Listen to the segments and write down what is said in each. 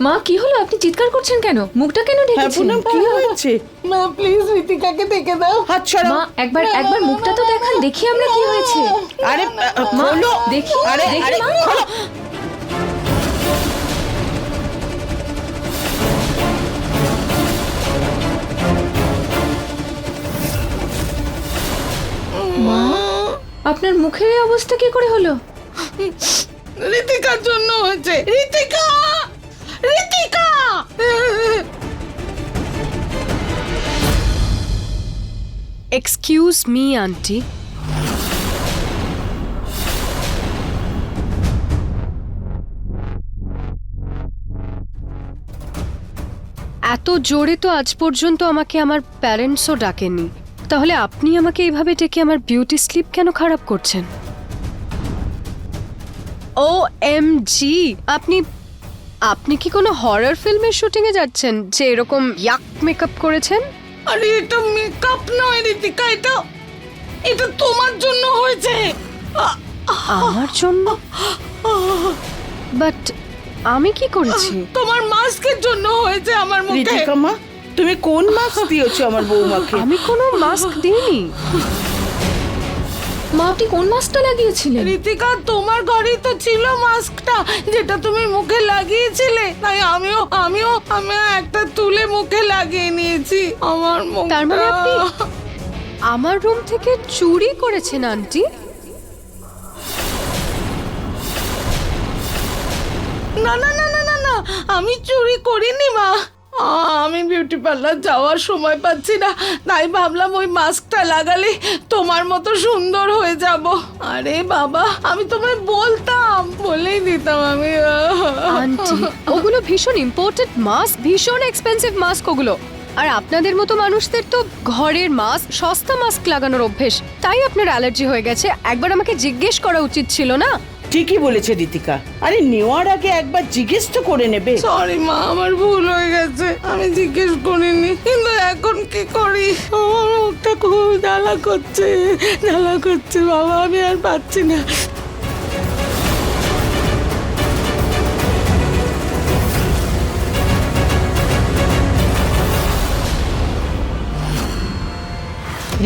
মা কি হলো, আপনি চিৎকার করছেন কেন? মুখটা কেন হ্যাঁ ঢেকেছেন? পুনম, কি হয়েছে? মা প্লিজ ঋতিকাকে দেখে দাও। হাত ছড়াও। মা একবার মুখটা তো দেখান, দেখি আমরা কি হয়েছে। আরে মা খোলো। দেখি, আরে দেখি আরে মা। খোলো। মা আপনার মুখের এই অবস্থা কি করে হলো? ঋতিকার জন্য হয়েছে। Ritika, Ritika. Excuse me aunty, এত জোরে তো আজ পর্যন্ত আমাকে আমার প্যারেন্টসও ডাকেননি, তাহলে আপনি আমাকে এইভাবে ডেকে আমার বিউটি স্লিপ কেন খারাপ করছেন? ও এম জি, আপনি আপনি কি কোনো হরর ফিল্মের শুটিংয়ে যাচ্ছেন যে এরকম ইয়াক মেকআপ করেছেন? আরে এটা মেকআপ নয় ঋতিকা, এটা তোমার জন্য হয়েছে। আমার জন্য? বাট আমি কি করেছি? তোমার মাস্কের জন্য হয়েছে আমার মুখে। ঋতিকা মা, তুমি কোন মাস্ক দিয়েছো আমার বৌমাকে? আমি কোনো মাস্ক দিইনি। মা আপনি কোন মাস্কটা লাগিয়েছিলেন? ঋতিকা তোমার ঘরেই তো ছিল মাস্কটা, যেটা তুমি মুখে লাগিয়েছিলে। তাই আমিও একটা তুলে মুখে লাগিয়ে নিয়েছি আমার মুখটা। তার মানে আপনি আমার রুম থেকে চুরি করেছেন আন্টি? না না না না না না, আমি চুরি করিনি মা। আমি বিউটি পার্লার যাওয়ার সময় পাচ্ছি না, তাই ভাবলাম ওই মাস্কটা লাগালে তোমার মতো সুন্দর হয়ে যাব। আরে বাবা, আমি তোমায় বলতাম, বলেই দিতাম আমি। আন্টি ওগুলো ভীষণ ইম্পোর্টেড মাস্ক, ভীষণ এক্সপেন্সিভ মাস্ক ওগুলো। আর আপনাদের মতো মানুষদের তো ঘরের মাস্ক, সস্তা মাস্ক লাগানোর অভ্যেস, তাই আপনার অ্যালার্জি হয়ে গেছে। একবার আমাকে জিজ্ঞেস করা উচিত ছিল না? ঠিকই বলেছে ঋতিকা। আরে নেওয়ার আগে একবার জিজ্ঞেস তো করে নেবে। সরি মা, আমার ভুল হয়ে গেছে, আমি জিজ্ঞেস করিনি। কিন্তু এখন কি করি? আমার মুখটা খুব জ্বালা করছে বাবা, আমি আর পাচ্ছি না।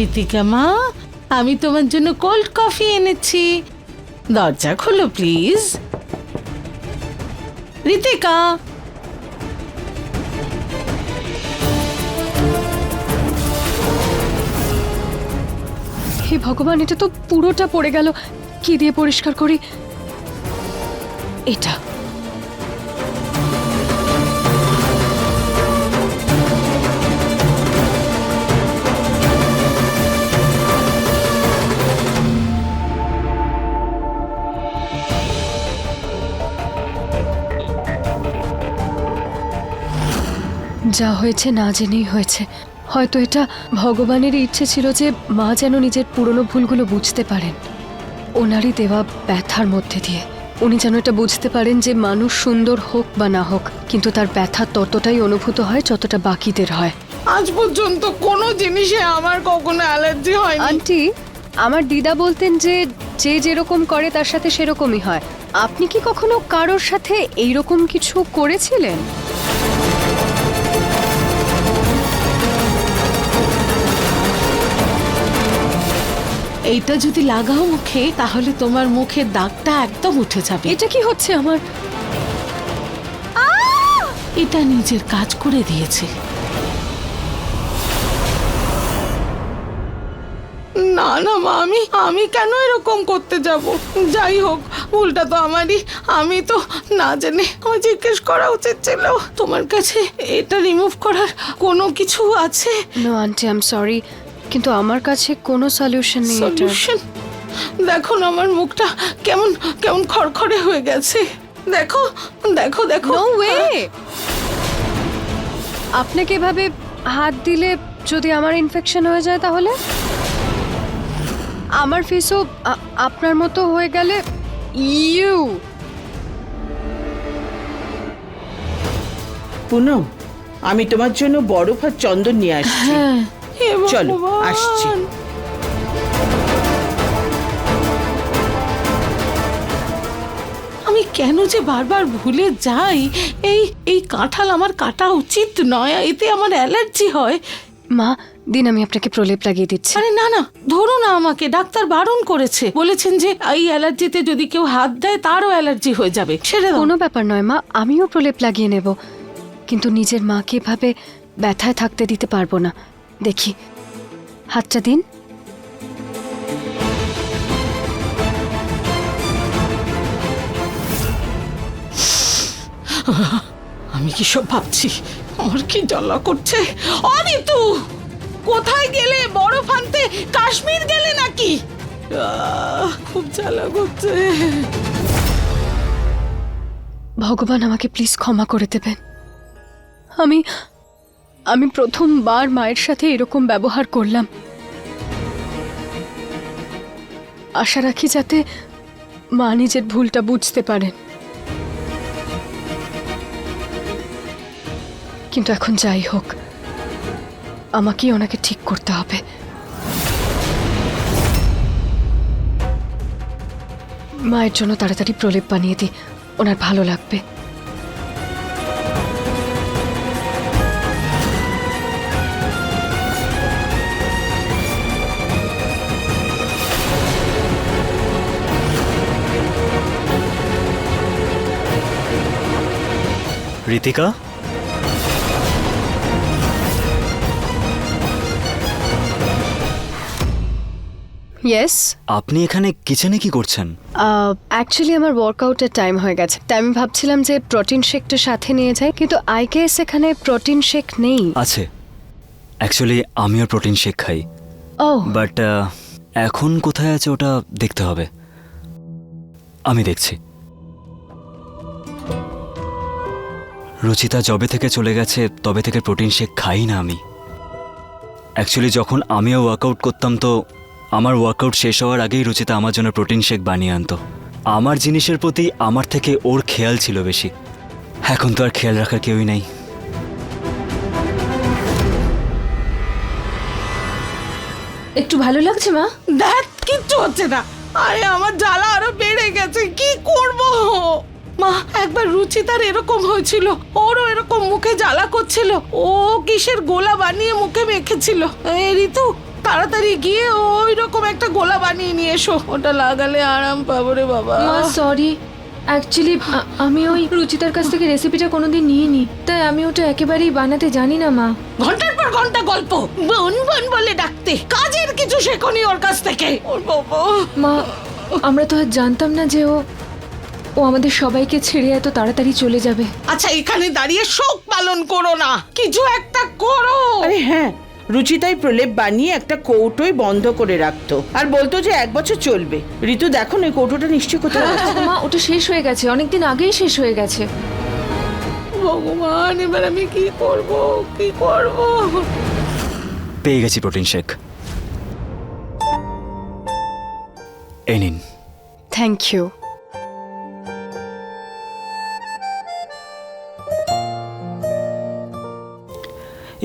ঋতিকা মা, আমি তোমার জন্য কোল্ড কফি এনেছি, দরজা খোলো প্লিজ। ঋতিকা, হে ভগবান, এটা তো পুরোটা পড়ে গেল। কি দিয়ে পরিষ্কার করি এটা? যা হয়েছে না জেনেই হয়েছে। হয়তো এটা ভগবানের ইচ্ছে ছিল যে মা যেন নিজের পুরনো ভুলগুলো বুঝতে পারেন ওনারই দেওয়া ব্যথার মধ্যে দিয়ে। উনি যেন এটা বুঝতে পারেন যে মানুষ সুন্দর হোক বা না হোক, কিন্তু তার ব্যথা ততটাই অনুভূত হয় যতটা বাকিদের হয়। আজ পর্যন্ত কোনো জিনিসে আমার কখনো অ্যালার্জি হয়নি। আন্টি, আমার দিদা বলতেন যে যে যেরকম করে তার সাথে সেরকমই হয়। আপনি কি কখনো কারোর সাথে এইরকম কিছু করেছিলেন? এইটা যদি লাগাও মুখে, তাহলে তোমার মুখের দাগটা একদম উঠে যাবে। এটা কি হচ্ছে আমার? এটা নিজের কাজ করে দিয়েছে। না না মা, আমি কেন এরকম করতে যাব? যাই হোক, ভুলটা তো আমারই। আমি তো না জেনে, আমার জিজ্ঞেস করা উচিত ছিল। তোমার কাছে এটা রিমুভ করার কোনো কিছু আছে? No aunty, I am sorry, কিন্তু আমার কাছে কোনো সলিউশন নেই এটার। সলিউশন? দেখো না, আমার মুখটা কেমন কেমন খড়খড়ে হয়ে গেছে। দেখো দেখো দেখো। No way! আপনাকে এভাবে হাত দিলে যদি আমার ইনফেকশন হয়ে যায়, তাহলে আমার ফেসও আপনার মতো হয়ে গেলে ইউ। পুনম, আমি তোমার জন্য বরফ আর চন্দন নিয়ে আসছি। হ্যাঁ, হে চলো, ভগবান। আসছি। আমি কেন যে বারবার ভুলে যাই। এই এই কাঁঠাল আমার কাটা উচিত নয়, এতে আমার অ্যালার্জি হয়। মা দিন, আমি আপনাকে প্রলেপ লাগিয়ে দিচ্ছি। আরে না না, ধরো না আমাকে, ডাক্তার বারণ করেছে, বলেছেন যে এই অ্যালার্জিতে যদি কেউ হাত দেয় তারও অ্যালার্জি হয়ে যাবে। ছেড়ে দাও। কোনো ব্যাপার নয় মা, আমিও প্রলেপ লাগিয়ে নেব, কিন্তু নিজের মাকে এভাবে ব্যথায় থাকতে দিতে পারবো না। দেখি, হাতটা দিন। আমি কি সব ভাবছি? আমার কি জ্বালা করছে। অনিতু, কোথায় গেলে? বরফ আনতে কাশ্মীর গেলে নাকি? খুব জ্বালা করছে। ভগবান আমাকে প্লিজ ক্ষমা করে দেবেন। আমি প্রথমবার মায়ের সাথে এরকম ব্যবহার করলাম। আশা রাখি যাতে মা নিজের ভুলটা বুঝতে পারেন। কিন্তু এখন যাই হোক, আমাকেই ওনাকে ঠিক করতে হবে। মায়ের জন্য তাড়াতাড়ি প্রলেপ বানিয়ে দিই, ওনার ভালো লাগবে। ঋতিকা, ইয়েস, আপনি এখানে কিচেনে কি করছেন? অ্যাকচুয়ালি আমার ওয়ার্কআউটের টাইম হয়ে গেছে, তাই আমি ভাবছিলাম যে প্রোটিন শেকটা সাথে নিয়ে যাই, কিন্তু আই গেস এখানে প্রোটিন শেক নেই। আছে, অ্যাকচুয়ালি আমিও প্রোটিন শেক খাই, ও বাট এখন কোথায় আছে ওটা দেখতে হবে। আমি দেখছি। রুচিতা যবে থেকে চলে গেছে তবে থেকে প্রোটিন শেক খাই না আমি। অ্যাকচুয়ালি যখন আমিও ওয়ার্কআউট করতাম তো আমার ওয়ার্কআউট শেষ হওয়ার আগেই রুচিতা আমার জন্য প্রোটিন শেক বানিয়ে আনতো। আমার জিনিসের প্রতি আমার থেকে ওর খেয়াল ছিল বেশি। এখন তো আর খেয়াল রাখার কেউই নেই। একটু ভালো লাগছে মা? দেখ, কিচ্ছু হচ্ছে না। আরে আমার জ্বালা আরো বেড়ে গেছে, কি করব? মা, একবার রুচিতার এরকম হয়েছিল, ওরও এরকম মুখে জ্বালা করছিল, ও কিসের গোলা বানিয়ে মুখে মেখেছিল। এই ঋতু, তাড়াতাড়ি গিয়ে ওই রকম একটা গোলা বানিয়ে নিয়ে এসো, ওটা লাগালে আরাম পাবো রে বাবা। মা সরি, অ্যাকচুয়ালি আমি ওই রুচিতার কাছ থেকে রেসিপিটা কোনোদিন নিইনি, তাই আমি ওটা একেবারেই বানাতে জানি না মা। ঘন্টার পর ঘন্টা গল্প, বোন বোন বলে ডাকতে, কাজের কিছু শেখনি ওর কাছ থেকে। ওর বাবা, মা আমরা তো আর জানতাম না যে ও আমাদের সবাইকে ছেড়ে এত তাড়াতাড়ি চলে যাবে। আচ্ছা এখানে দাঁড়িয়ে শোক পালন করো না, কিছু একটা করো। আরে হ্যাঁ, রুচিতাই প্রলেপ বানিয়ে একটা কৌটোয় বন্ধ করে রাখতো আর বলতো যে 1 বছর চলবে। ঋতু দেখো না, এই কৌটোটা নিশ্চয়ই কোথাও আছে। মা ওটা শেষ হয়ে গেছে, অনেকদিন আগেই শেষ হয়ে গেছে। ভগবান, এবার আমি কি করব, কি করব? পেয়ে গেছি প্রোটিন শেক, এই নিন। Thank you.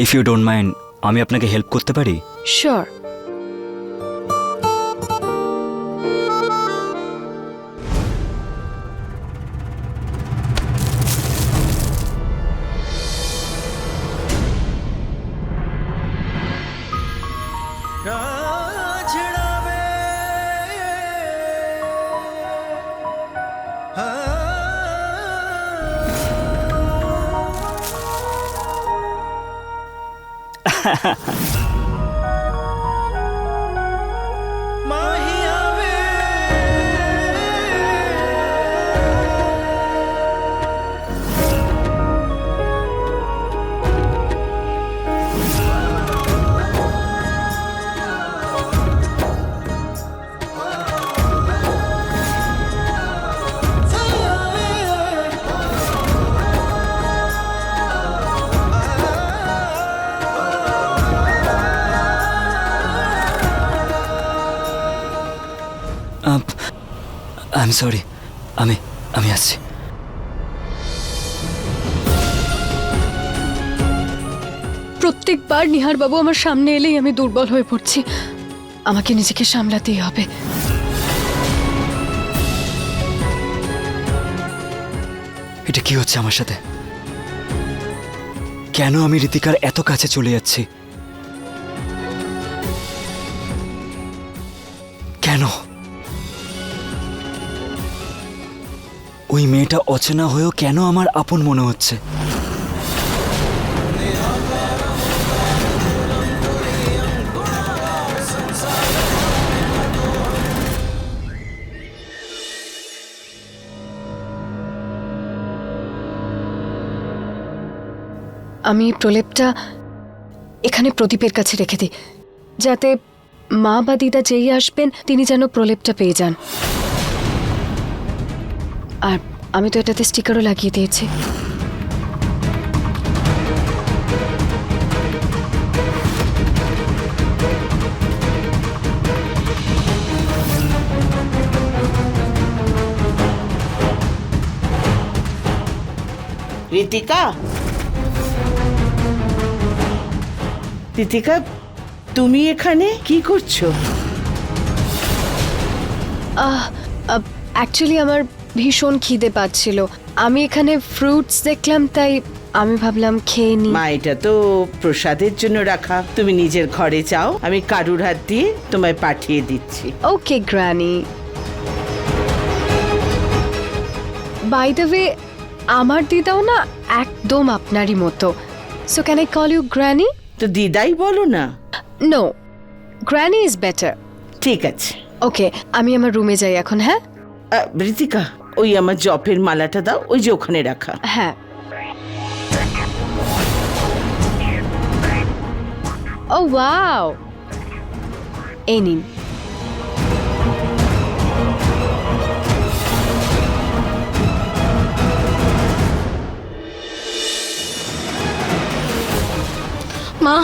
If you don't mind, আমি আপনাকে হেল্প করতে পারি? শিওর। আই এম সরি, আমি আসছি। প্রত্যেকবার নিহার বাবু আমার সামনে এলেই আমি দুর্বল হয়ে পড়ছি, আমাকে নিজেকে সামলাতেই হবে। কি হচ্ছে আমার সাথে? কেন আমি ঋতিকার এত কাছে চলে যাচ্ছি? কেন? ওই মেয়েটা অচেনা হয়েও কেন আমার আপন মনে হচ্ছে? আমি প্রলেপটা এখানে প্রদীপের কাছে রেখে দিই, যাতে মা বা দিদা যেই আসবেন তিনি যেন প্রলেপটা পেয়ে যান। আর আমি তো এটাতে স্টিকারও লাগিয়ে দিয়েছি। ঋতিকা, ঋতিকা, তুমি এখানে কি করছো? অ্যাকচুয়ালি আমার ভীষণ খিদে পাচ্ছিল, আমি এখানে ফ্রুটস দেখলাম, তাই আমি ভাবলাম খেয়ে নিই। মা, এটা তো প্রসাদের জন্য রাখা, তুমি নিজের ঘরে যাও, আমি কারুর হাত দিয়ে তোমায় পাঠিয়ে দিচ্ছি। Okay granny. By the way, আমার দিদাও না একদম আপনারই মতো। So can I call you granny? তো দিদাই বলো না। No, granny is better. ঠিক আছে। ওকে, আমি আমার রুমে যাই এখন। হ্যাঁ ঋতিকা, ওই আমার জপের মালাটা দাও, ওই যে ওখানে রাখা। হ্যাঁ। ও ওয়াও, এই নিন। মা,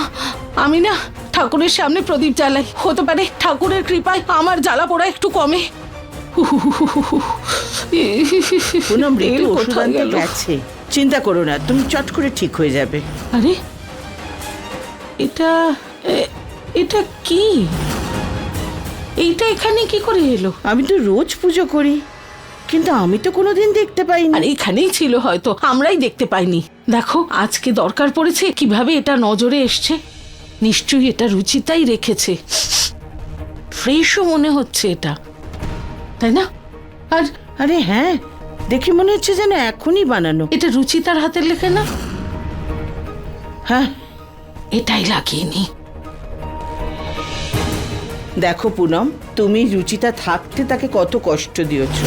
আমি না ঠাকুরের সামনে প্রদীপ জ্বালাই, হতে পারে ঠাকুরের কৃপায় আমার জ্বালা পোড়া একটু কমে। পুনম, ঋতু তেল ওষুধ কোথায় আনতে গেল? গেছে, চিন্তা করো না, তুমি চট করে ঠিক হয়ে যাবে। আরে এটা এটা কি? এইটা এখানে কি করে এলো? আমি তো রোজ পুজো করি, কিন্তু আমি তো কোনোদিন দেখতে পাইনি। আর এখানেই ছিল হয়তো, আমরাই দেখতে পাইনি। দেখো আজকে দরকার পড়েছে, কিভাবে এটা নজরে এসছে। নিশ্চয়ই এটা রুচিতাই রেখেছে, ফ্রেশও মনে হচ্ছে এটা, তাই না? আর আরে হ্যাঁ, দেখে মনে হচ্ছে যেন এখনই বানানো। এটা রুচিতার হাতের লেখা না? হ্যাঁ, এটাই লাগিয়ে নি। দেখো পুনম, তুমি রুচিতা থাকতে তাকে কত কষ্ট দিয়েছো,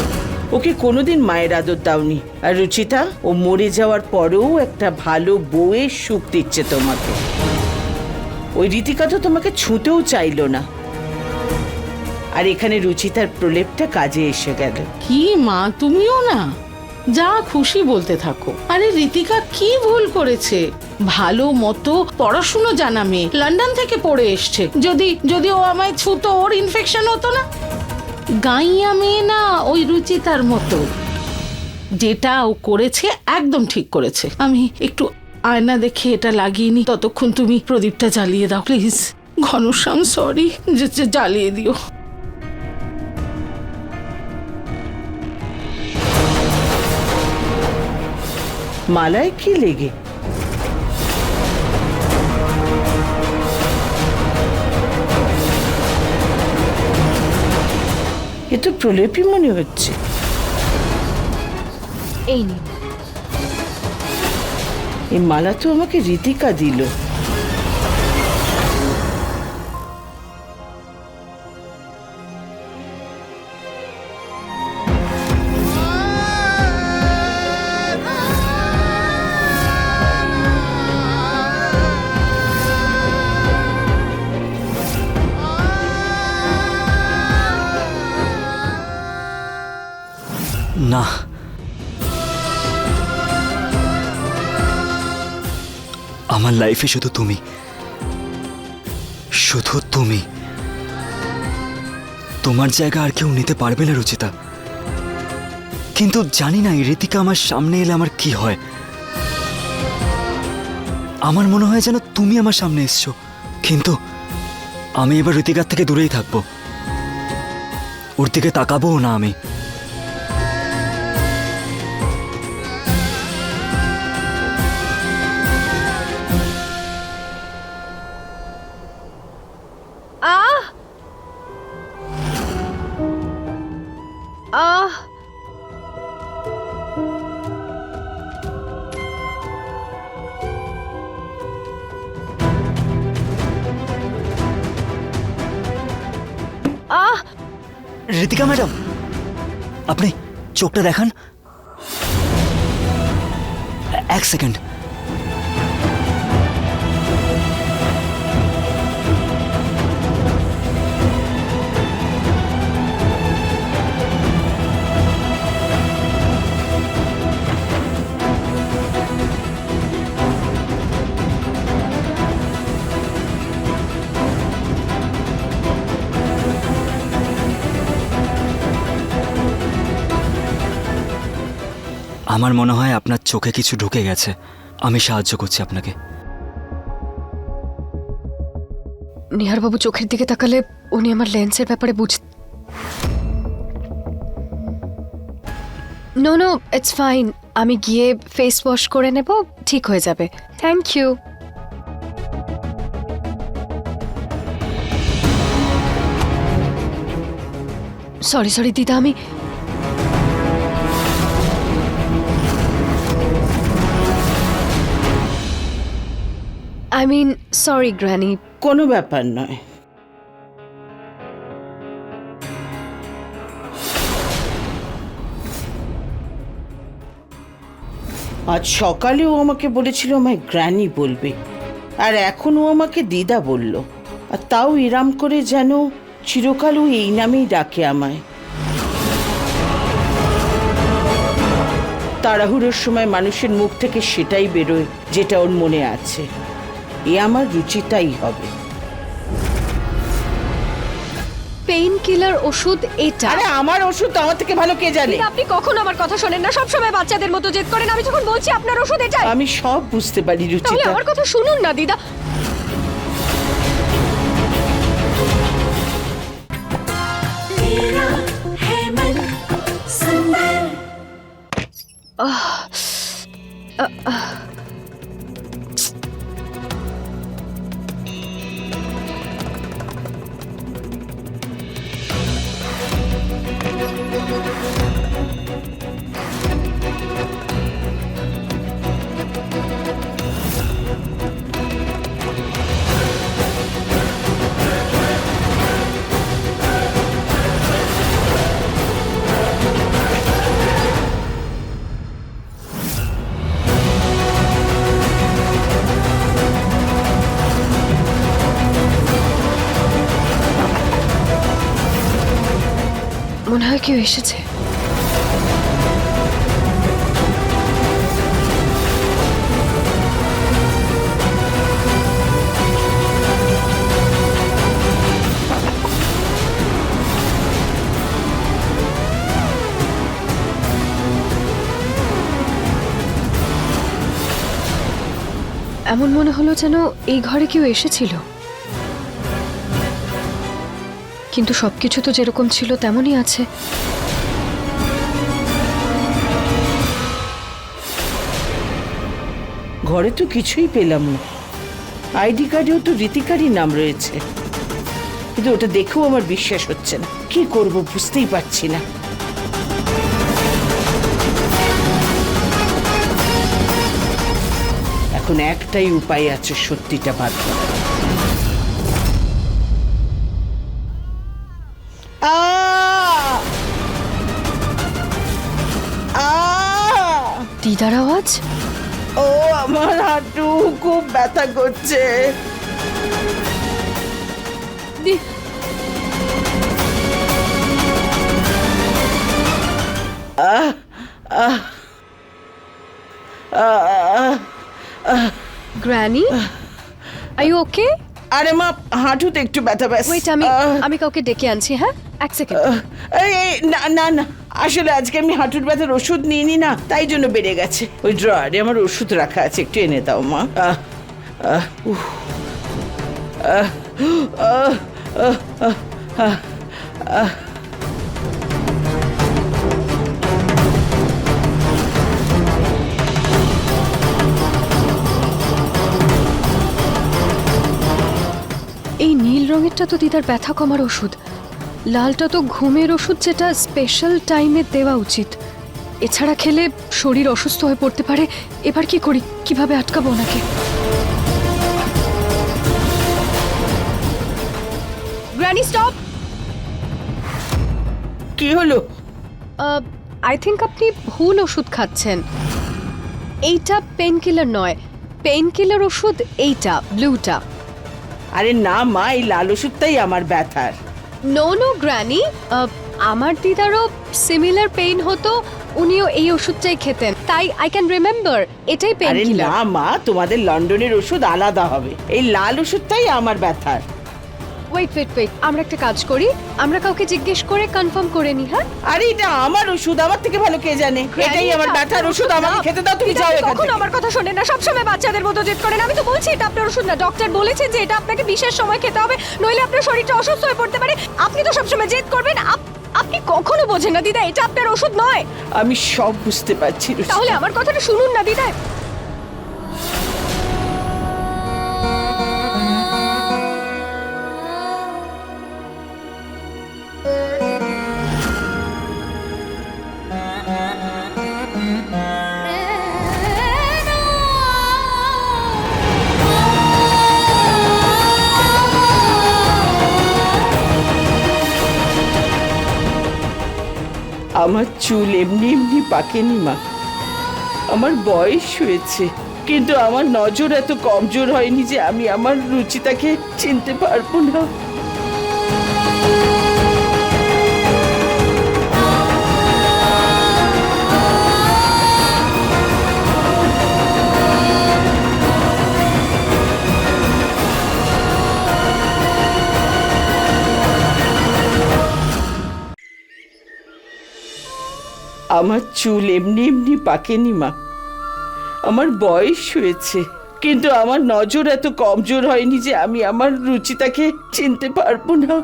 ওকে কোনোদিন মায়ের আদর দাওনি। আর রুচিতা, ও মরে যাওয়ার পরেও একটা ভালো বউয়ের সুখ দিচ্ছে তোমাকে। ওই রীতিকা তো তোমাকে ছুঁতেও চাইলো না, আর এখানে রুচিতার প্রলেপটা কাজে এসে গেল। কি মা, তুমিও না যা খুশি বলতে থাকো। আরে রীতিকা কি ভুল করেছে? ভালো মতো পড়াশুনো জানা মেয়ে, লন্ডন থেকে পড়ে এসছে। যদি ও আমায় ছুতো, ওর ইনফেকশন হতো না। গাইয়া মেয়ে না ওই রুচিতার মতো। যেটা ও করেছে একদম ঠিক করেছে। আমি একটু আয়না দেখে এটা লাগিয়ে নি, ততক্ষণ তুমি প্রদীপটা জ্বালিয়ে দাও প্লিজ। ঘনশ্যাম, সরি, জ্বালিয়ে দিও। মালায় কি লেগে? এ তো প্রলেপই মনে হচ্ছে। এই নিন। এই মালা তো আমাকে রীতিকা দিল। না, আমার লাইফে শুধু তুমি, শুধু তুমি। তোমার জায়গা আর কেউ নিতে পারবে না রুচিতা। কিন্তু জানি না এই রীতিকা আমার সামনে এলে আমার কি হয়। আমার মনে হয় যেন তুমি আমার সামনে এসছো, কিন্তু আমি এবার রীতিকার থেকে দূরেই থাকবো, ওর দিকে তাকাবো না আমি। ঋতিকা ম্যাডাম, আপনি চোখটা দেখান। এক সেকেন্ড। আমার মনে হয় আপনার চোখে কিছু ঢুকে গেছে। আমি সাহায্য করছি আপনাকে। নিহারবাবু চোখের দিকে তাকালে উনি আমার লেন্সের ব্যাপারে নো নো, ইটস ফাইন। আমি গিয়ে ফেস ওয়াশ করে নেব, ঠিক হয়ে যাবে। Thank you. সরি সরি দিদা, আমি আই মিন সরি গ্র্যানি। কোনো ব্যাপার নয়। আজ সকালেও আমাকে বলেছিল আমায় গ্র্যানি বলবে, আর এখন ও আমাকে দিদা বলল, আর তাও এরাম করে যেন চিরকাল ও এই নামেই ডাকে আমায়। তাড়াহুড়োর সময় মানুষের মুখ থেকে সেটাই বেরোয় যেটা ওর মনে আছে। এ আমার রুচিতাই হবে। পেইন কিলার ওষুধ এটা। আরে আমার ওষুধ তো আমার থেকে ভালো কে জানে? দিদা, আপনি কখনো আমার কথা শোনেন না, সব সময় বাচ্চাদের মতো জেদ করেন। আমি যখন বলছি আপনার ওষুধ এটাই। আমি সব বুঝতে পারি তাহলে রুচিতা। আমার কথা শুনুন না দিদা। মনে হয় কেউ এসেছে। এমন মনে হলো যেন এই ঘরে কেউ এসেছিল, কিন্তু সবকিছু তো যেরকম ছিল তেমনই আছে। ঘরে তো কিছুই পেলাম না। আইডি কার্ডেও তো ঋতিকারই নাম রয়েছে, কিন্তু ওটা দেখেও আমার বিশ্বাস হচ্ছে না। কি করব বুঝতেই পারছি না। এখন একটাই উপায় আছে সত্যিটা বাদ করার। দিদার আওয়াজ। ও আমার হাঁটু খুব ব্যথা করছে। Granny, are you okay? আরে মা, হাঁটুতে একটু ব্যথা ব্যাস। ওয়েট, আমি কাউকে ডেকে আনছি। হ্যাঁ, এক সেকেন্ড। না না না, আসলে আজকে আমি হাঁটুর ব্যথার ওষুধ নিইনি না, তাই জন্য বেড়ে গেছে। ওই ড্রয়ারে আমার ওষুধ রাখা আছে, একটু এনে দাও মা। এই নীল রঙেরটা তো দিদার ব্যথা কমার ওষুধ, লালটা তো ঘুমের ওষুধ, যেটা স্পেশাল টাইমে দেওয়া উচিত। এছাড়া খেলে শরীর অসুস্থ হয়ে পড়তে পারে। এবার কি করি, কিভাবে আটকাবো ওনাকে? Granny stop! কি হলো? আই থিঙ্ক আপনি ভুল ওষুধ খাচ্ছেন। এইটা পেন কিলার নয়, পেন কিলার ওষুধ এইটা ব্লুটা। আরে না মা, এই লাল ওষুধটাই আমার ব্যথার। নো নো গ্র্যানি, আমার দিদারও সিমিলার পেইন হতো, উনিও এই ওষুধটাই খেতেন, তাই আই ক্যান রিমেম্বার এটাই পেন আরে কিলার। না মা, তোমাদের লন্ডনের ওষুধ আলাদা হবে, এই লাল ওষুধটাই আমার ব্যথার। ওয়েট ওয়েট ওয়েট, আমরা একটা কাজ করি, আমরা কাউকে জিজ্ঞেস করে কনফার্ম করে নি। হ্যাঁ, আরে এটা আমার ওষুধ, আমার থেকে ভালো কে জানে? এটাই আমার ব্যথার ওষুধ, আমাকে খেতে দাও, তুমি যাও এখান কখনো থেকে। আমার কথা শোনেন না, সবসময় বাচ্চাদের মতো জেদ করেন। আমি তো বলছি এটা আপনার ওষুধ না, ডক্টর বলেছে যে এটা আপনাকে বিশেষ সময় খেতে হবে, নইলে আপনার শরীরটা অসুস্থ হয়ে পড়তে পারে। আপনি তো সবসময় জেদ করবেন, আপনি কখনো বোঝেন না দিদা, এটা আপনার ওষুধ নয়। আমি সব বুঝতে পারছি রুচিতা। তাহলে আমার কথাটা শুনুন না দিদা। আমার চুল এমনি এমনি পাকেনি মা, আমার বয়স হয়েছে, কিন্তু আমার নজর এত কমজোর হয়নি যে আমি আমার রুচিতাকে চিনতে পারবো না। আমার চুল এমনি এমনি পাকেনি মা, আমার বয়স হয়েছে, কিন্তু আমার নজর এত কমজোর হয়নি যে আমি আমার রুচিতাকে চিনতে পারবো না।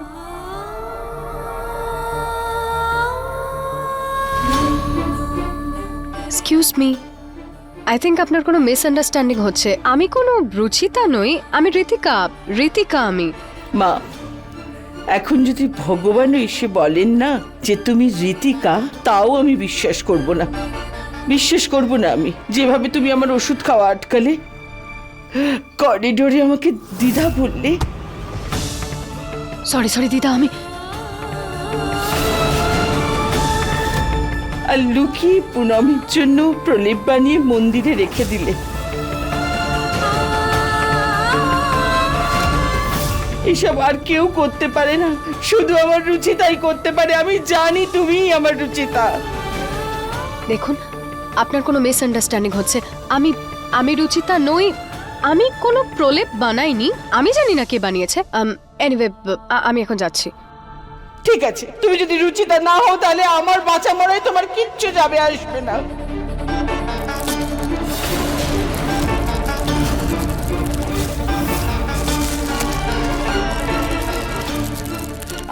এক্সকিউজ মি, আই থিঙ্ক আপনার কোনো মিসআন্ডারস্ট্যান্ডিং হচ্ছে। আমি কোনো রুচিতা নই, আমি ঋতিকা। ঋতিকা আমি। মা, এখন যদি ভগবান এসে বলেন না যে তুমি ঋতিকা, তাও আমি বিশ্বাস করব না, বিশ্বাস করব না আমি। যেভাবে তুমি আমার ওষুধ খাওয়া আটকালে, করিডোরে আমাকে দিদা বললে। সরি সরি দিদা, আমি আর লুকিয়ে পুনমের জন্য প্রলেপ বানিয়ে মন্দিরে রেখে দিলে। এসব আর কেউ করতে পারে না, শুধু আমার রুচিতাই করতে পারে। আমি জানি তুমিই আমার রুচিতা। দেখুন, আপনার কোনো মিসআন্ডারস্ট্যান্ডিং হচ্ছে। আমি রুচিতা নই, আমি কোনো প্রলেপ বানাইনি, আমি জানি না কে বানিয়েছে। এনিওয়ে, আমি এখন যাচ্ছি। ঠিক আছে, তুমি যদি রুচিতা না হও তাহলে আমার বাঁচা মরায় তোমার কিচ্ছু যাবে আসবে না।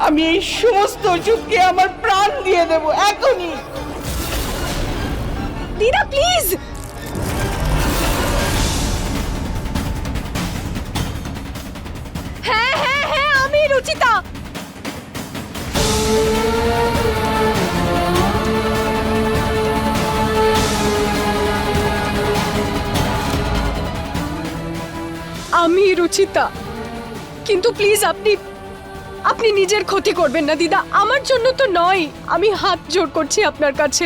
আমি এই সমস্ত ওষুধকে আমার প্রাণ দিয়ে দেব এখনই। দিদা প্লিজ। হ্যাঁ হ্যাঁ হ্যাঁ, আমি রুচিতা। আমি রুচিতা, কিন্তু প্লিজ আপনি নিজের ক্ষতি করবেন না দিদা, আমার জন্য তো নয়। আমি হাত জোড় করছি আপনার কাছে।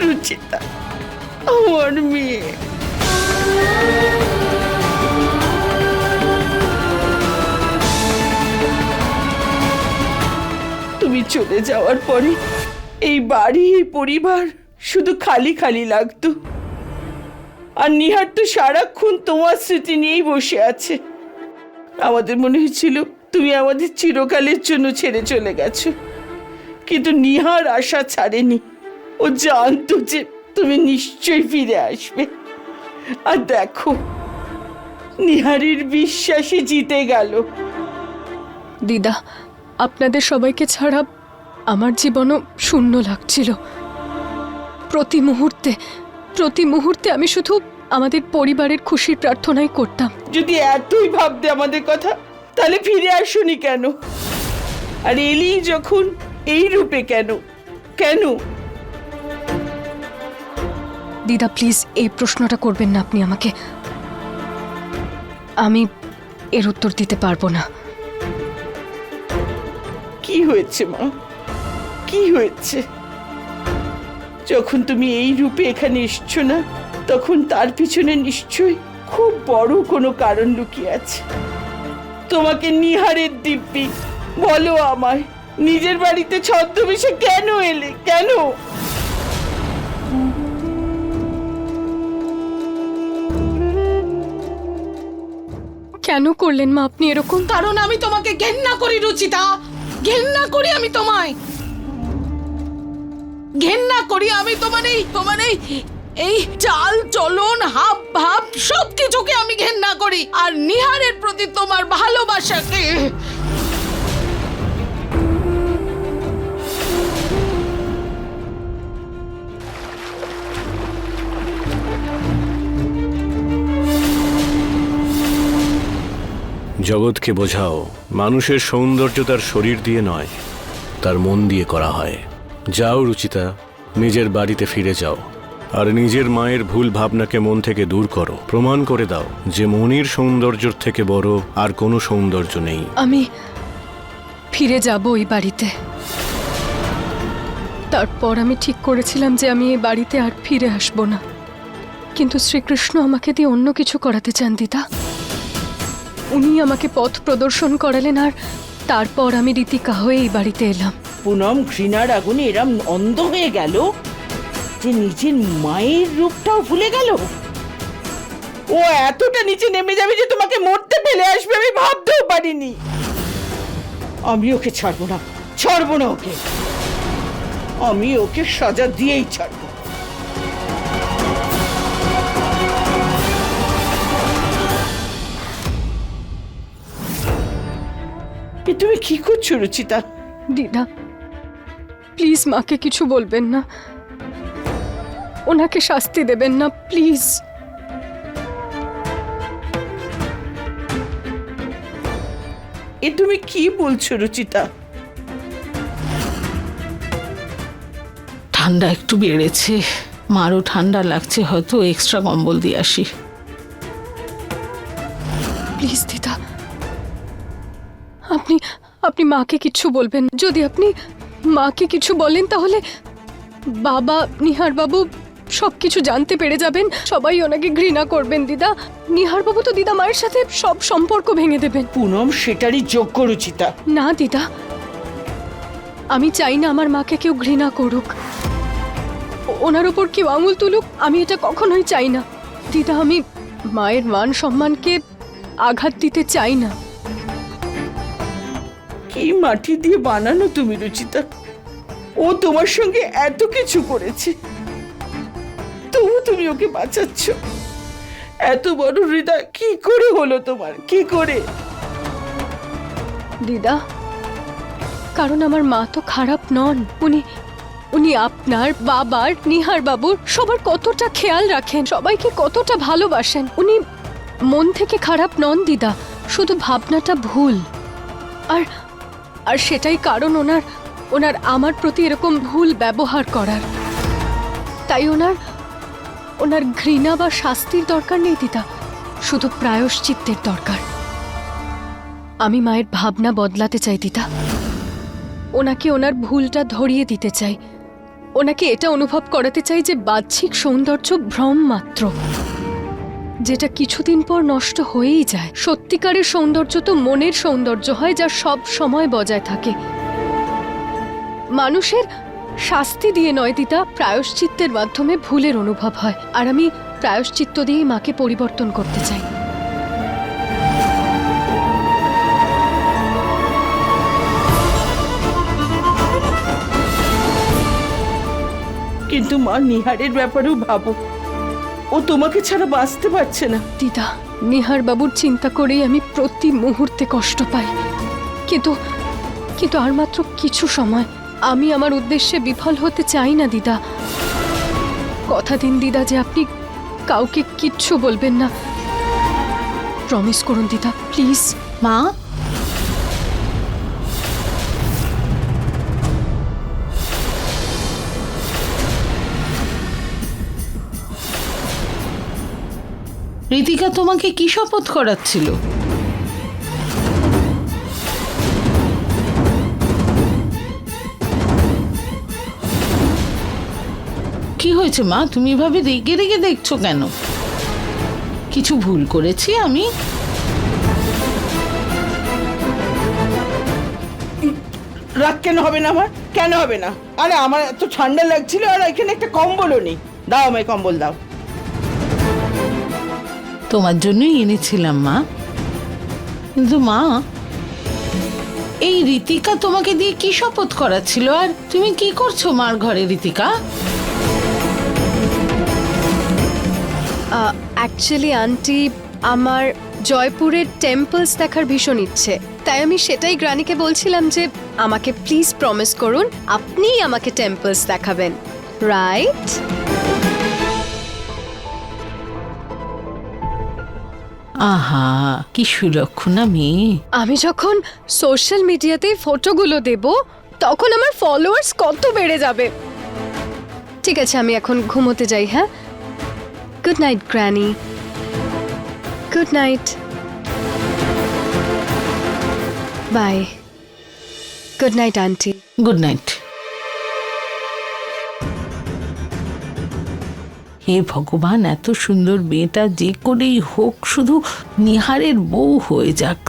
রুচিতা আমার মেয়ে। তুমি চলে যাওয়ার পরে এই বাড়ি, এই পরিবার শুধু খালি খালি লাগতো। আর নিহার তো সারাক্ষণ তোমার স্মৃতি নিয়েই বসে আছে। আমাদের মনে হয়েছিল তুমি আমাদের চিরকালের জন্য ছেড়ে চলে গেছো, কিন্তু নিহার আশা ছাড়েনি। ও জানতো যে তুমি নিশ্চয়ই ফিরে আসবে। আর দেখো, নিহারের বিশ্বাসে জিতে গেল। দিদা, আপনাদের সবাইকে ছাড়া আমার জীবনও শূন্য লাগছিল। প্রতি মুহূর্তে আমি শুধু আমাদের পরিবারের খুশির প্রার্থনাই করতাম। যদি এতই ভাবতে আমাদের কথা, তাহলে ফিরে আসোনি কেন? আর এলি যখন, এই রূপে কেন? দিদা প্লিজ এই প্রশ্নটা করবেন না আপনি আমাকে। আমি এর উত্তর দিতে পারবো না। কি হয়েছে মা, কি হয়েছে? যখন তুমি এই রূপে এখানে এসছো না, তখন তার পিছনে নিশ্চয়ই খুব বড় কোনো কারণ লুকিয়ে আছে। তোমাকে নিহারের দিব্যি, বলো আমায়, নিজের বাড়িতে ছদ্মবেশে কেন এলে, কেন? কেন করলেন মা আপনি এরকম? কারণ আমি তোমাকে ঘেন্না করি রুচিতা, ঘেন্না করি আমি তোমায়, ঘেন্না করি আমি তোমার এই চাল চলন হাব ভাব সব কিছুকে আমি ঘেন্না করি, আর নিহারের প্রতি তোমার ভালোবাসাকে। জগৎকে বোঝাও, মানুষের সৌন্দর্য তার শরীর দিয়ে নয়, তার মন দিয়ে করা হয়। যাও রুচিতা, নিজের বাড়িতে ফিরে যাও, আর নিজের মায়ের ভুল ভাবনাকে মন থেকে দূর করো। প্রমাণ করে দাও যে মনির সৌন্দর্যের থেকে বড় আর কোনো সৌন্দর্য নেই। আমি ফিরে যাব ওই বাড়িতে। তারপর আমি ঠিক করেছিলাম যে আমি এই বাড়িতে আর ফিরে আসব না, কিন্তু শ্রীকৃষ্ণ আমাকে দিয়ে অন্য কিছু করাতে চান দিদা। উনি আমাকে পথ প্রদর্শন করালেন, আর তারপর আমি রীতিকা হয়ে এই বাড়িতে এলাম। পুনম ঘৃণার আগুনে এরম অন্ধ হয়ে গেল যে নিজের মায়ের রূপটাও ভুলে গেল। ও এতটা নিচে নেমে যাবে যে তোমাকে মরতে ফেলে আসবে, আমি ভাবতেও পারিনি। আমি ওকে ছাড়বো না, ছাড়বো না ওকে, আমি ওকে সাজা দিয়েই ছাড়বো। তুমি কি করছো রুচিতা? দিদা প্লিজ মাকে কিছু বলবেন না, ওনাকে শাস্তি দেবেন না প্লিজ। এ তুমি কি বলছো রুচিতা? ঠান্ডা একটু বেড়েছে, মারও ঠান্ডা লাগছে, হয়তো এক্সট্রা কম্বল দিয়ে আসি। প্লিজ দিদা, আপনি আপনি মাকে কিছু বলবেন। যদি আপনি মাকে কিছু বলেন তাহলে বাবা, নিহার বাবু সব কিছু জানতে পেরে যাবেন, সবাই ওনাকে ঘৃণা করবেন দিদা। নিহার বাবু তো দিদা মায়ের সাথে সব সম্পর্ক ভেঙে দেবেন। পুনম সেটারই যোগ্য রুচিতা। না দিদা, আমি চাই না আমার মাকে কেউ ঘৃণা করুক, ওনার ওপর কেউ আঙুল তুলুক, আমি এটা কখনোই চাই না দিদা। আমি মায়ের মান সম্মানকে আঘাত দিতে চাই না। কি মাটি দিয়ে বানানো তুমি রুচিতা? ও তোমার সঙ্গে এত কিছু করেছে, তবু তুমি ওকে বাঁচাচ্ছ। এত বড় হৃদয় কি করে হলো তোমার, কি করে? দিদা, কারণ আমার মা তো খারাপ নন। উনি আপনার, বাবার, নিহার বাবুর সবার কতটা খেয়াল রাখেন, সবাইকে কতটা ভালোবাসেন। উনি মন থেকে খারাপ নন দিদা, শুধু ভাবনাটা ভুল। আর সেটাই কারণ ওনার আমার প্রতি এরকম ভুল ব্যবহার করার। তাই ওনার ঘৃণা বা শাস্তির দরকার নেই দিদা, শুধু প্রায়শ্চিত্তের দরকার। আমি মায়ের ভাবনা বদলাতে চাই দিদা, ওনাকে ওনার ভুলটা ধরিয়ে দিতে চাই, ওনাকে এটা অনুভব করাতে চাই যে বাহ্যিক সৌন্দর্য ভ্রম মাত্র, যেটা কিছুদিন পর নষ্ট হয়েই যায়। সত্যিকারের সৌন্দর্য তো মনের সৌন্দর্য হয়, যা সব সময় বজায় থাকে। মানুষের শাস্তি দিয়ে নয় দিদা, প্রায়শ্চিত্তের মাধ্যমে ভুলের অনুভব হয়, আর আমি প্রায়শ্চিত্ত দিয়েই মাকে পরিবর্তন করতে চাই। কিন্তু মা, নিহারের ব্যাপারেও ভাবো, ও তোমাকে ছাড়া বাঁচতে পারছে না। দিদা, নিহার বাবুর চিন্তা করেই আমি প্রতি মুহূর্তে কষ্ট পাই, কিন্তু আর মাত্র কিছু সময়। আমি আমার উদ্দেশ্যে বিফল হতে চাই না দিদা। কথা দিন দিদা যে আপনি কাউকে কিচ্ছু বলবেন না। প্রমিস করুন দিদা, প্লিজ। মা, ঋতিকা তোমাকে কি শপথ করাচ্ছিল? কি হয়েছে মা, তুমি এভাবে রেগে রেগে দেখছো কেন? কিছু ভুল করেছি আমি? রাগ কেন হবে না আমার? কেন হবে না? আরে আমার এত ঠান্ডা লাগছিল আর এখানে একটা কম্বলও নেই। দাও আমায় কম্বল দাও। তোমার জন্যই এনেছিলাম মা। কিন্তু মা, এই ঋতিকা তোমাকে দিয়ে কি শপথ করাচ্ছিল আর তুমি কি করছো মার ঘরে ঋতিকা? অ্যাকচুয়ালি আন্টি, আমার জয়পুরের টেম্পলস দেখার ভীষণ ইচ্ছে, তাই আমি সেটাই গ্রানিকে বলছিলাম যে আমাকে প্লিজ প্রমিস করুন আপনিই আমাকে টেম্পলস দেখাবেন, রাইট? আহা, কি সুলক্ষণা মেয়ে। আমি যখন সোশ্যাল মিডিয়াতে ফটোগুলো দেব তখন আমার ফলোয়ার্স কত বেড়ে যাবে। ঠিক আছে, আমি এখন ঘুমোতে যাই। হ্যাঁ, good night granny. Good night. Bye. Good night aunty. Good night. হে ভগবান, এত সুন্দর মেয়েটা যে করেই হোক শুধু নিহারের বউ হয়ে যাক।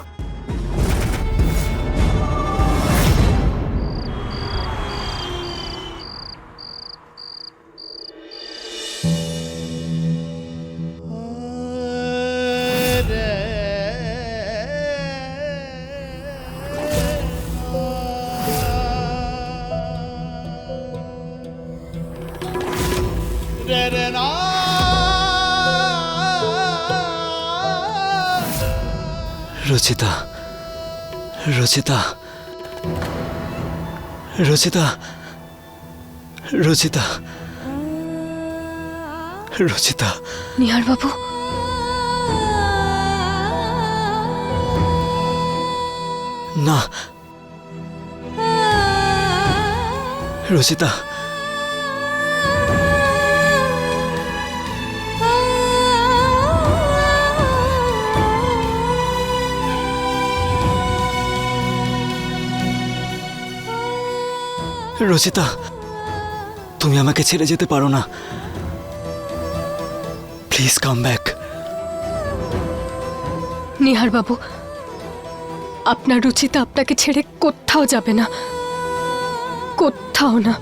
রচিতা, রচিতা, রচিতা, রচিতা, রচিতা। নিহার বাবু, না, রচিতা, রচিতা, তুমি আমাকে ছেড়ে যেতে পারো না। Please come back. নিহার বাবু, আপনার রুচিতা আপনাকে ছেড়ে কোথাও যাবে না, কোথাও না।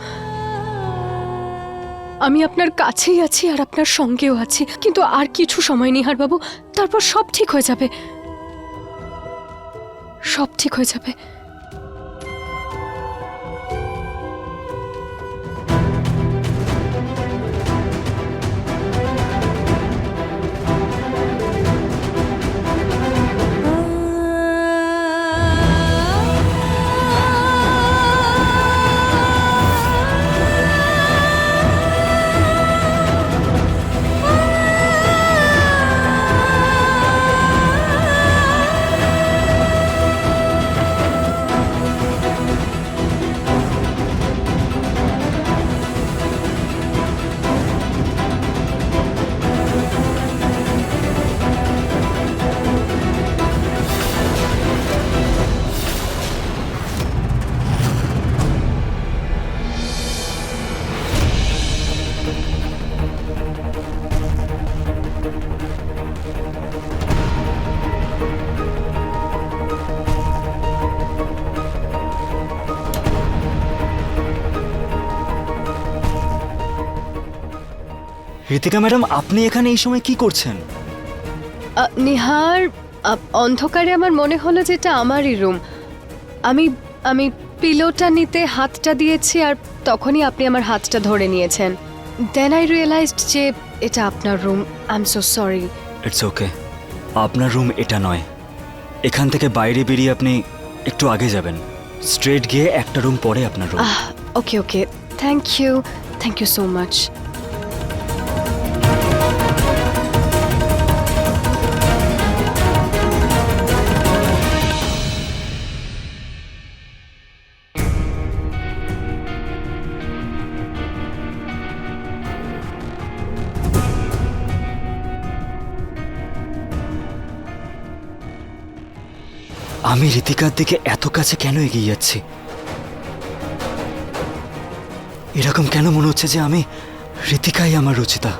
আমি আপনার কাছেই আছি আর আপনার সঙ্গেও আছি, কিন্তু আর কিছু সময় নিহার বাবু, তারপর সব ঠিক হয়ে যাবে, সব ঠিক হয়ে যাবে। ঋতিকা ম্যাডাম, আপনি এখানে এই সময় কি করছেন? নিহার, অন্ধকারে আমার মনে হলো যে এটা আমারই রুম। আমি আমি পিলোটা নিতে হাতটা দিয়েছি আর তখনই আপনি আমার হাতটা ধরে নিয়েছেন। দেন আই রিয়েলাইজড যে এটা আপনার room. I am so sorry. It's okay. আপনার রুম এটা নয়। এখান থেকে বাইরে বেরিয়ে আপনি একটু আগে যাবেন, স্ট্রেট গিয়ে একটা রুম পরে আপনার room. Okay okay, thank you so much. আমি ঋতিকার দিকে এত কাছে কেন এগিয়ে যাচ্ছি? এরকম কেন মনে হচ্ছে যে আমি ঋতিকাই আমার রুচিতা?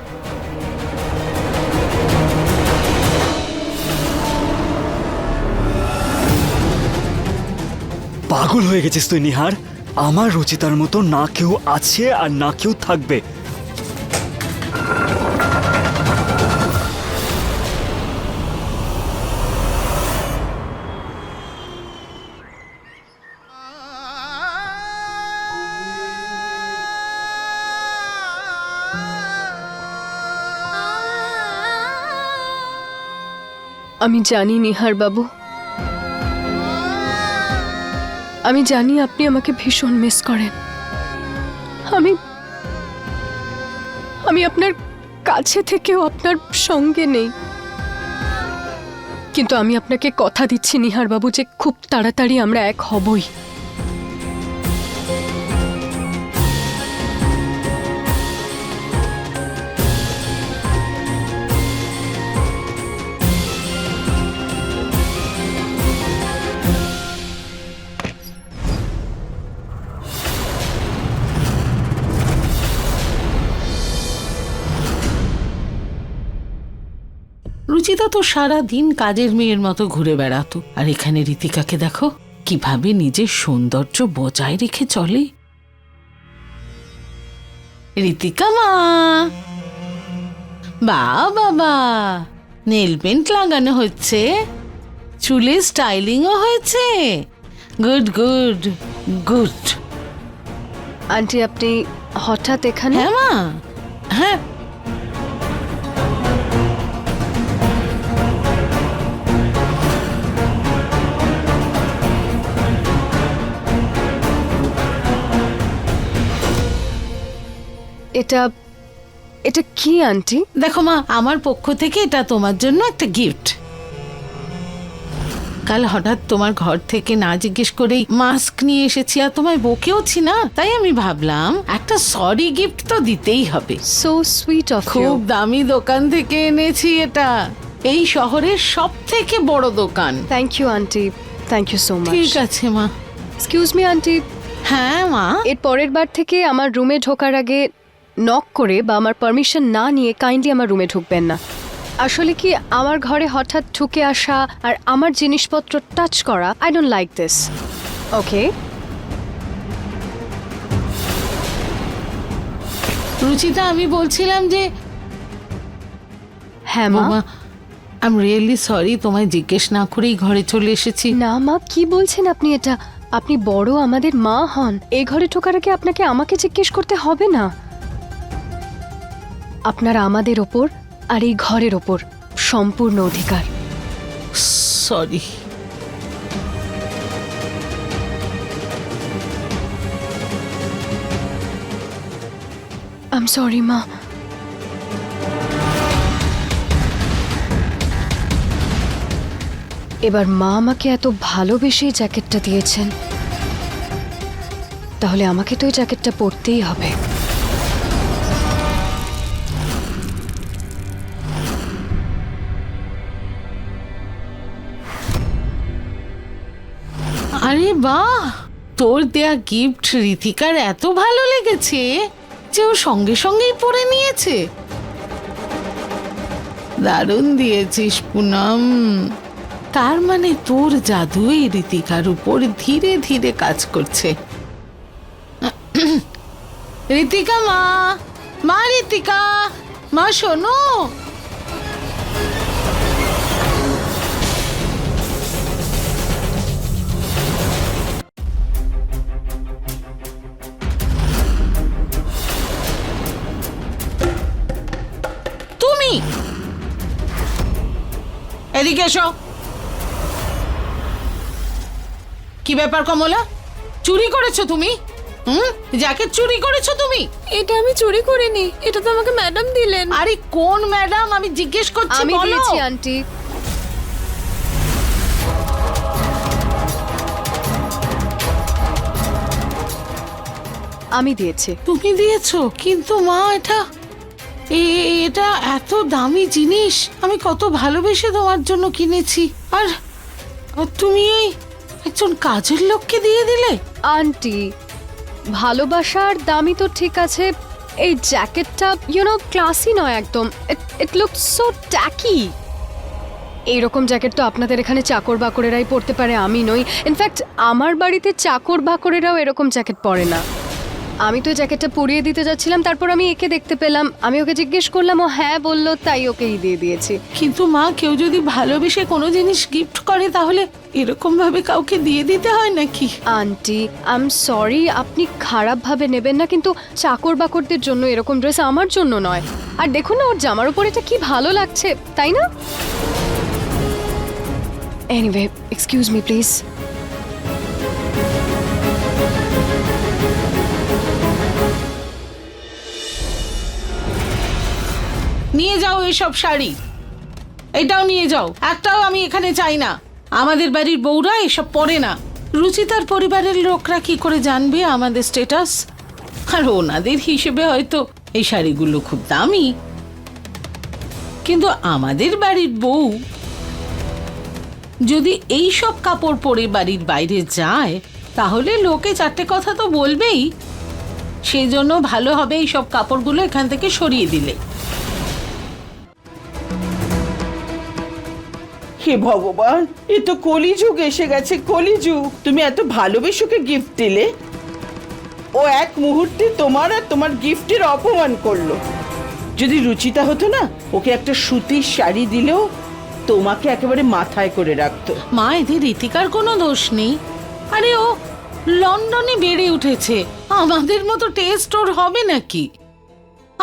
পাগল হয়ে গেছিস তুই নিহার। আমার রুচিতার মতো না কেউ আছে আর না কেউ থাকবে। আমি জানি নিহার বাবু, আমি জানি আপনি আমাকে ভীষণ মিস করেন। আমি আমি আপনার কাছে থেকেও আপনার সঙ্গে নেই, কিন্তু আমি আপনাকে কথা দিচ্ছি নিহার বাবু যে খুব তাড়াতাড়ি আমরা এক হবই। রুচিতা তো সারা দিন কাজের মেয়ের মতো ঘুরে বেড়াতো, আর এখানে ঋতিকাকে দেখো কিভাবে নিজের সৌন্দর্য বজায় রেখে চলে। ঋতিকা মা, বাবা, নেল পেন্ট লাগানো হচ্ছে, চুলে স্টাইলিংও হয়েছে। Good good good. আন্টি আপনি হঠাৎ এখানে? হ্যাঁ মা, হ্যাঁ। এটা এটা কি আন্টি? দেখো মা, আমার পক্ষ থেকে এটা তোমার জন্য একটা গিফট। কাল হঠাৎ তোমার ঘর থেকে না জিজ্ঞেস করেই মাস্ক নিয়ে এসেছি, আর তোমায় বকেওছি না, তাই আমি ভাবলাম একটা সরি গিফট তো দিতেই হবে। So sweet of you. খুব দামি দোকান থেকে এনেছি এটা, এই শহরের সব থেকে বড় দোকান। Thank you aunty, thank you so much. ঠিক আছে মা। এক্সকিউজ মি আন্টি, হ্যাঁ মা। এর পরের বার থেকে আমার রুমে ঢোকার আগে নক করে বা আমার পারমিশন না নিয়ে কাইন্ডলি আমার রুমে ঢুকবেন না। আসলে কি, আমার ঘরে হঠাৎ ঢুকে আসা আর আমার জিনিসপত্র টাচ করা, আই ডোন্ট লাইক দিস। ওকে? রুচিতা, আমি বলছিলাম যে হ্যাঁ মা। আই এম রিয়েলি সরি, তোমায় জিজ্ঞেস না করেই ঘরে চলে এসেছি। না মা, কি বলছেন আপনি এটা? আপনি বড় আমাদের মা হন, এই ঘরে ঢোকার আগে আপনাকে আমাকে জিজ্ঞেস করতে হবে না। আপনার আমাদের ওপর আর এই ঘরের ওপর সম্পূর্ণ অধিকার। সরি। আই এম সরি মা। এবার মা আমাকে এত ভালোবেসে জ্যাকেটটা দিয়েছেন, তাহলে আমাকে তো এই জ্যাকেটটা পরতেই হবে। আরে বাহ, তোর দেয়া গিফট ঋতিকার এত ভালো লেগেছে যে ও সঙ্গে সঙ্গেই পরে নিয়েছে। দারুণ দিয়েছিস পুনম। তার মানে তোর জাদু এই ঋতিকার উপর ধীরে ধীরে কাজ করছে। ঋতিকা মা, মা ঋতিকা, মা শোনো। তুমি এদিকে এসো। কি ব্যাপার কমলা, চুরি করেছো তুমি? জ্যাকেট চুরি করেছো তুমি? এটা আমি চুরি করিনি, এটা তো আমাকে ম্যাডাম দিলেন। আরে কোন ম্যাডাম, আমি জিজ্ঞেস করছি, আমি বলো। দিয়েছি আন্টি। আমি দিয়েছি। তুমি দিয়েছো? কিন্তু মা, এটা এত দামি জিনিস আমি কত ভালোবেসে তোমার জন্য কিনেছি, আর আর তুমি এই একজন কাজের লোককে দিয়ে দিলে? আন্টি, ভালোবাসার দামই তো ঠিক আছে, এই জ্যাকেটটা ক্লাসি নয় একদম। ইট লুক সো ট্যাকি। এইরকম জ্যাকেট তো আপনাদের এখানে চাকর বাকরেরাই পরতে পারে, আমি নই। ইনফ্যাক্ট আমার বাড়িতে চাকর বাকরেরাও এরকম জ্যাকেট পরে না। আমি তো জ্যাকেটটা পরিয়ে দিতে যাচ্ছিলাম, তারপর আমি একে দেখতে পেলাম, আমি ওকে জিজ্ঞেস করলাম, ও হ্যাঁ বললো, তাই ওকেই দিয়ে দিয়েছি। কিন্তু মা, কেউ যদি ভালোবেসে কোনো জিনিস গিফট করে তাহলে এরকম ভাবে কাউকে দিয়ে দিতে হয় নাকি? আন্টি, আই এম সরি, আপনি খারাপভাবে নেবেন না, কিন্তু চাকর বাকরদের জন্য এরকম ড্রেস, আমার জন্য নয়। আর দেখুন না, ওর জামার উপর এটা কি ভালো লাগছে, তাই না? Anyway, excuse me please. নিয়ে যাও এসব শাড়ি, এটাও নিয়ে যাও। একটাও আমি এখানে চাই না। আমাদের বাড়ির বউরা এসব পরে না। রুচিতার পরিবারের লোকরা কি করে জানবে আমাদের স্ট্যাটাস? আর ওনাদের হিসেবে হয়তো এই শাড়িগুলো খুব দামি, কিন্তু আমাদের বাড়ির বউ যদি এই সব কাপড় পরে বাড়ির বাইরে যায় তাহলে লোকে চারটে কথা তো বলবেই। সেই জন্য ভালো হবে এই সব কাপড়গুলো এখান থেকে সরিয়ে দিলে। হে ভগবান, এ তো কলিযুগ এসে গেছে, কলিযুগ। তুমি এত ভালোবেসে ওকে গিফট দিলে, ও এক মুহূর্তে তোমার আর তোমার গিফটের অপমান করলো। যদি রুচিতা হতো না, ওকে একটা সুতির শাড়ি দিলেও তোমাকে একেবারে মাথায় করে রাখতো। মা, এতে রীতিকার কোনো দোষ নেই। আরে ও লন্ডনে বেড়ে উঠেছে, আমাদের মতো টেস্ট ওর হবে নাকি?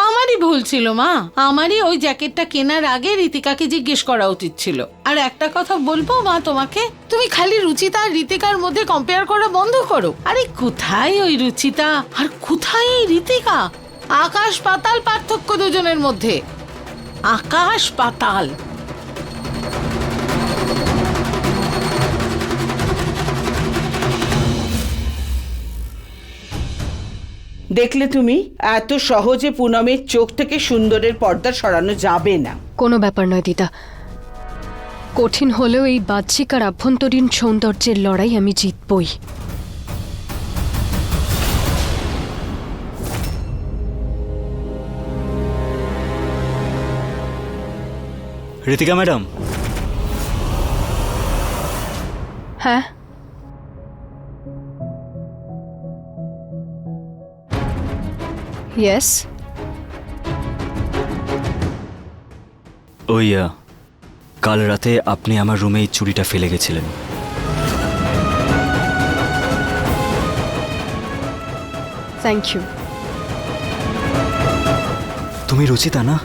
আমারই ভুল ছিল মা, আমারই ওই জ্যাকেটটা কেনার আগে রীতিকাকে জিজ্ঞেস করা উচিত ছিল। আর একটা কথা বলবো মা তোমাকে, তুমি খালি রুচিতা আর রীতিকার মধ্যে কম্পেয়ার করা বন্ধ করো। আরে কোথায় ওই রুচিতা আর কোথায় এই রীতিকা? আকাশ পাতাল পার্থক্য দুজনের মধ্যে, আকাশ পাতাল। দেখলে তুমি, এত সহজে পুনমের চোখ থেকে সুন্দরের পর্দা সরানো যাবে না। কোনো ব্যাপার নয় দিদা, কঠিন হলেও এই বাহ্যিক আর আভ্যন্তরীণ সৌন্দর্যের লড়াই আমি জিতবই। ঋতিকা ম্যাডাম, হ্যাঁ, ইয়েস। ওই কাল রাতে আপনি আমার রুমে এই চুড়িটা ফেলে গেছিলেন। Thank you. তুমি রুচিতা না?